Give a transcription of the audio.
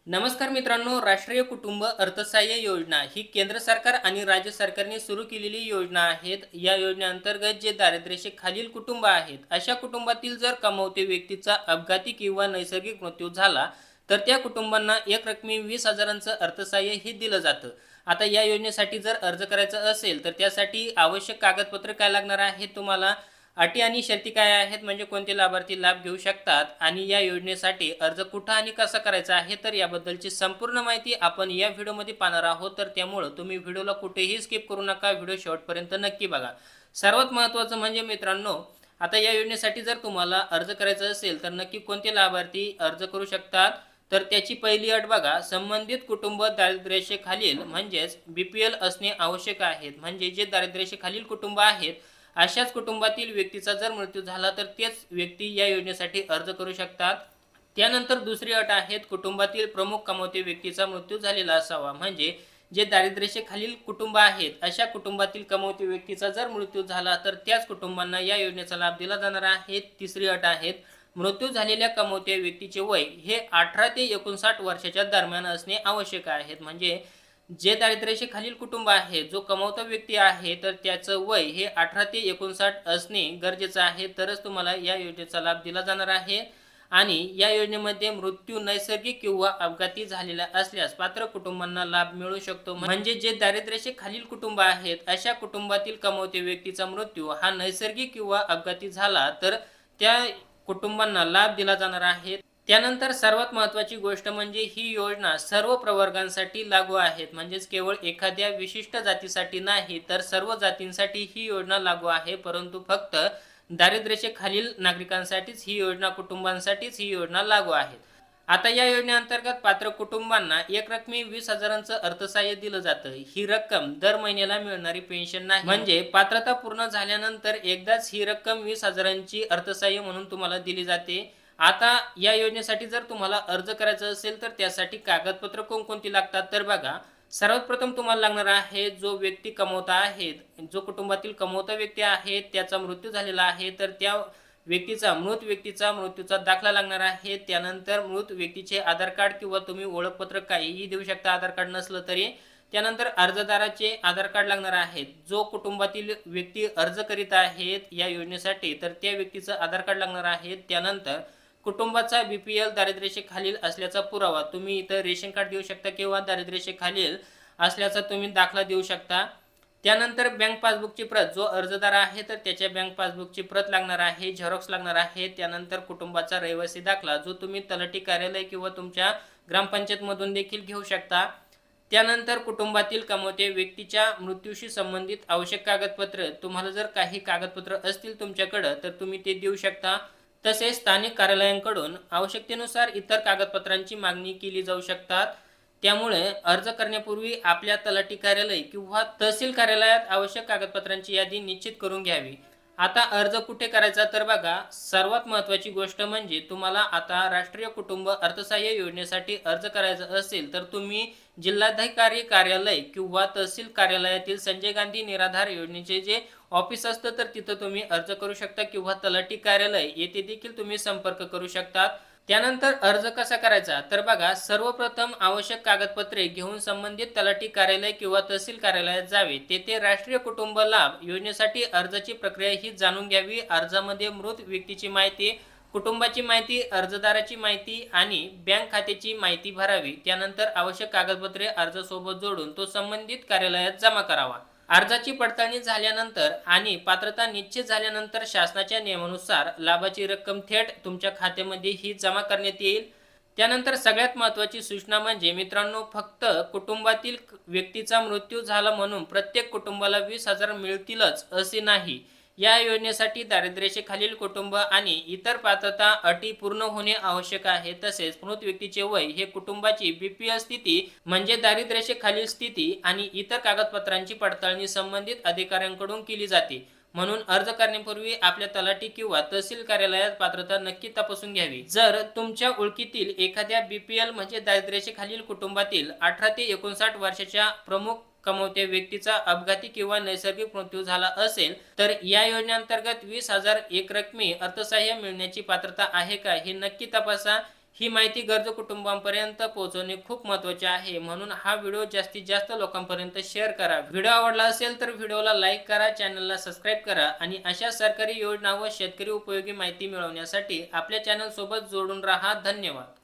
नमस्कार मित्रांनो, राष्ट्रीय कुटुंब अर्थसहाय्य योजना ही केंद्र सरकार आणि राज्य सरकारने सुरू केलेली योजना आहेत. या योजनेअंतर्गत जे दारिद्र्यरेषेखालील कुटुंब आहेत, अशा कुटुंबातील जर कमावते व्यक्तीचा अपघाती किंवा नैसर्गिक मृत्यू झाला, तर त्या कुटुंबांना एक रकमी 20,000चं अर्थसहाय्य हे दिलं जातं. आता या योजनेसाठी जर अर्ज करायचा असेल, तर त्यासाठी आवश्यक कागदपत्र काय लागणार आहे तुम्हाला? अटी आणि शर्ती काय आहेत, म्हणजे कोणते लाभार्थी लाभ घेऊ शकतात आणि या योजनेसाठी अर्ज कुठं आणि कसा करायचा आहे, तर याबद्दलची संपूर्ण माहिती आपण या व्हिडिओमध्ये पाहणार आहोत. तर त्यामुळं तुम्ही व्हिडिओला कुठेही स्किप करू नका, व्हिडिओ शेवटपर्यंत नक्की बघा. सर्वात महत्त्वाचं म्हणजे मित्रांनो, आता या योजनेसाठी जर तुम्हाला अर्ज करायचा असेल, तर नक्की कोणते लाभार्थी अर्ज करू शकतात? तर त्याची पहिली अट बघा, संबंधित कुटुंब दारिद्र्यरेषेखालील म्हणजेच BPL असणे आवश्यक आहे. म्हणजे जे दारिद्र्यरेषेखालील कुटुंब आहेत, अशाच कुटुंबातील व्यक्तीचा जर मृत्यू झाला, तर तेच व्यक्ती या योजनेसाठी अर्ज करू शकतात. त्यानंतर दुसरी अट आहे, कुटुंबातील प्रमुख कमावते व्यक्तीचा मृत्यू झालेला असावा. म्हणजे जे दारिद्र्यरेषेखालील कुटुंब आहेत, अशा कुटुंबातील कमावते व्यक्तीचा जर मृत्यू झाला, तर त्याच कुटुंबांना या योजनेचा लाभ दिला जाणार आहे. तिसरी अट आहे, मृत्यू झालेल्या कमावते व्यक्तीचे वय हे 18 ते 59 वर्षाच्या दरम्यान असणे आवश्यक आहे. म्हणजे जे दारिद्र्यरेषेखालील कुटुंब आहे, जो कमावता व्यक्ती आहे, तर त्याचं वय हे 18 ते 59 असणे गरजेचं आहे. तरच तुम्हाला या योजनेचा लाभ दिला जाणार आहे. आणि या योजनेमध्ये मृत्यू नैसर्गिक किंवा अपघाती झालेला असल्यास पात्र कुटुंबांना लाभ मिळू शकतो. म्हणजे जे दारिद्र्यरेषेखालील कुटुंब आहेत, अशा कुटुंबातील कमावते व्यक्तीचा मृत्यू हा नैसर्गिक किंवा अपघाती झाला, तर त्या कुटुंबांना लाभ दिला जाणार आहे. त्यानंतर सर्वात महत्त्वाची गोष्ट म्हणजे ही योजना सर्व प्रवर्गांसाठी लागू आहेत. म्हणजेच केवळ एखाद्या विशिष्ट जातीसाठी नाही, तर सर्व जातींसाठी ही योजना लागू आहे. परंतु फक्त दारिद्र्यरेषेखालील नागरिकांसाठीच ही योजना, कुटुंबांसाठीच ही योजना लागू आहे. आता या योजनेअंतर्गत पात्र कुटुंबांना एक रकमी 20,000चं अर्थसहाय्य दिलं जातं. ही रक्कम दर महिन्याला मिळणारी पेन्शन नाही. म्हणजे पात्रता पूर्ण झाल्यानंतर एकदाच ही रक्कम 20,000ची अर्थसहाय्य म्हणून तुम्हाला दिली जाते. आता या योजनेसाठी जर तुम्हाला अर्ज करायचा असेल, तर त्यासाठी कागदपत्र कोणकोणती लागतात, तर बघा, सर्वात प्रथम तुम्हाला लागणार आहे, जो व्यक्ती कमवता आहे, जो कुटुंबातील कमवता व्यक्ती आहे, त्याचा मृत्यू झालेला आहे, तर त्या मृत व्यक्तीचा मृत्यूचा दाखला लागणार आहे. त्यानंतर मृत व्यक्तीचे आधार कार्ड किंवा तुम्ही ओळखपत्र काहीही देऊ शकता, आधार कार्ड नसलं तरी. त्यानंतर अर्जदाराचे आधार कार्ड लागणार आहे. जो कुटुंबातील व्यक्ती अर्ज करीत आहेत या योजनेसाठी, तर त्या व्यक्तीचं आधार कार्ड लागणार आहे. त्यानंतर कुटुंबाचा BPL दारिद्र्यरेषेखालील असल्याचा पुरावा, तुम्ही इथं रेशन कार्ड देऊ शकता किंवा दारिद्र्यरेषेखालील असल्याचा तुम्ही दाखला देऊ शकता. त्यानंतर बँक पासबुकची प्रत, जो अर्जदार आहे तर त्याच्या बँक पासबुकची प्रत लागणार आहे, झेरॉक्स लागणार आहे. त्यानंतर कुटुंबाचा रहिवासी दाखला, जो तुम्ही तलाठी कार्यालय किंवा तुमच्या ग्रामपंचायतमधून देखील घेऊ शकता. त्यानंतर कुटुंबातील कमावते व्यक्तीच्या मृत्यूशी संबंधित आवश्यक कागदपत्र, तुम्हाला जर काही कागदपत्र असतील तुमच्याकडं, तर तुम्ही ते देऊ शकता. तसेच स्थानिक कार्यालयांकडून आवश्यकतेनुसार इतर कागदपत्रांची मागणी केली जाऊ शकतात. त्यामुळे अर्ज करण्यापूर्वी आपल्या तलाठी कार्यालय किंवा तहसील कार्यालयात आवश्यक कागदपत्रांची यादी निश्चित करून घ्यावी. आता अर्ज कुठे करायचा, तर बघा, सर्वात महत्त्वाची गोष्ट म्हणजे तुम्हाला आता राष्ट्रीय कुटुंब अर्थसहाय्य योजनेसाठी अर्ज करायचा असेल, तर तुम्ही जिल्हाधिकारी कार्यालय किंवा तहसील कार्यालयातील संजय गांधी निराधार योजनेचे जे ऑफिस असतं, तर तिथं तुम्ही अर्ज करू शकता किंवा तलाठी कार्यालय येथे देखील तुम्ही संपर्क करू शकता. त्यानंतर अर्ज कसा करायचा, तर बघा, सर्वप्रथम आवश्यक कागदपत्रे घेऊन संबंधित तलाठी कार्यालय किंवा तहसील कार्यालयात जावे. तेथे राष्ट्रीय कुटुंब लाभ योजनेसाठी अर्जाची प्रक्रिया ही जाणून घ्यावी. अर्जामध्ये मृत व्यक्तीची माहिती, कुटुंबाची माहिती, अर्जदाराची माहिती आणि बँक खात्याची माहिती भरावी. त्यानंतर आवश्यक कागदपत्रे अर्जासोबत जोडून तो संबंधित कार्यालयात जमा करावा. अर्जाची पडताळणी झाल्यानंतर आणि पात्रता निश्चित झाल्यानंतर शासनाच्या नियमानुसार लाभाची रक्कम थेट तुमच्या खात्यामध्ये ही जमा करण्यात येईल. त्यानंतर सगळ्यात महत्त्वाची सूचना म्हणजे मित्रांनो, फक्त कुटुंबातील व्यक्तीचा मृत्यू झाला म्हणून प्रत्येक कुटुंबाला 20,000 मिळतीलच असे नाही. या योजनेसाठी दारिद्र्यरेषेखालील कुटुंब आणि इतर पात्रता अटी पूर्ण होणे आवश्यक आहे. तसेच मृत व्यक्तीचे वय हे कुटुंबाची BPL स्थिती म्हणजे दारिद्र्यरेषेखालील स्थिती आणि इतर कागदपत्रांची पडताळणी संबंधित अधिकाऱ्यांकडून केली जाते. म्हणून अर्ज करण्यापूर्वी आपल्या तलाठी किंवा तहसील कार्यालयात पात्रता नक्की तपासून घ्यावी. जर तुमच्या ओळखीतील एखाद्या BPL म्हणजे दारिद्र्यरेषेखालील कुटुंबातील 18 ते 59 वर्षाच्या प्रमुख कमवते व्यक्तीचा अपघाती किंवा नैसर्गिक मृत्यू झाला असेल, तर या योजनेअंतर्गत 20,000 एकरकमी अर्थसहाय्य मिळण्याची पात्रता आहे का, हे नक्की तपासा. ही माहिती गरजू कुटुंबांपर्यंत पोहोचवणे खूप महत्त्वाचे आहे. म्हणून हा व्हिडिओ जास्तीत जास्त लोकांपर्यंत शेअर करा. व्हिडिओ आवडला असेल तर व्हिडिओला लाईक करा, चॅनलला सबस्क्राईब करा आणि अशा सरकारी योजना व शेतकरी उपयोगी माहिती मिळवण्यासाठी आपल्या चॅनल सोबत जोडून राहा. धन्यवाद.